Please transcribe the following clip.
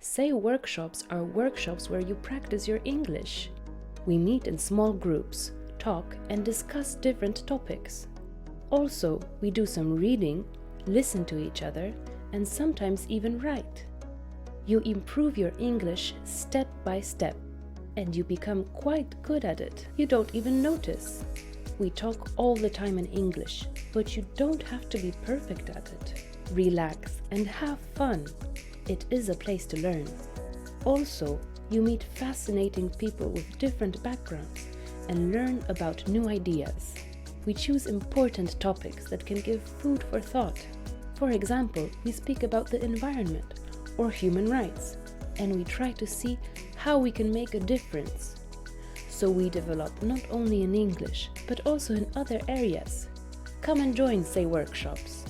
Say workshops are workshops where you practice your English. We meet in small groups, talk and discuss different topics. Also, we do some reading, listen to each other, and sometimes even write. You improve your English step by step, and you become quite good at it. You don't even notice. We talk all the time in English, but you don't have to be perfect at it. Relax and have fun. It is a place to learn. Also, you meet fascinating people with different backgrounds and learn about new ideas. We choose important topics that can give food for thought. For example, we speak about the environment or human rights, and we try to see how we can make a difference. So we develop not only in English, but also in other areas. Come and join SayWorkshops.